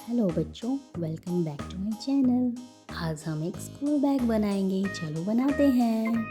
Hello बच्चों, welcome back to my channel. आज हम एक स्कूल बैग बनाएंगे। चलो बनाते हैं।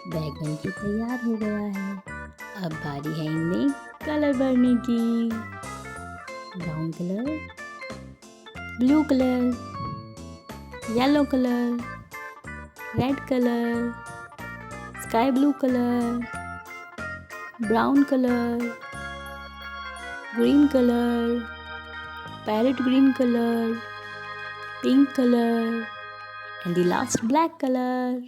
बैग बनके तैयार हो गया है। अब बारी है इनमें कलर भरने की। Brown colour, blue colour, yellow colour, red colour, sky blue colour, brown colour, green colour, parrot green colour, pink colour, and the last black color.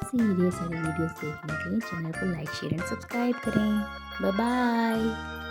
ऐसे ही ढेर सारी वीडियोस देखने के लिए चैनल को लाइक शेयर एंड सब्सक्राइब करें। Bye bye.